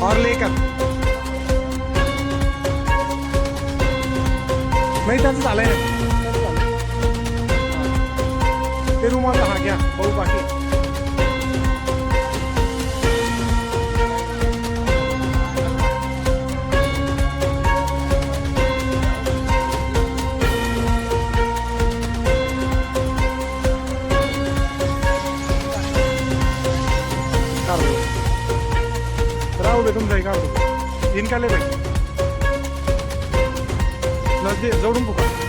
और लेकर नाही त्याचं झालंय ना ते रुमाल हा घ्या भाऊ बाकी राहू दे तुमचं काढू इनकाले पाहिजे जोडून पुका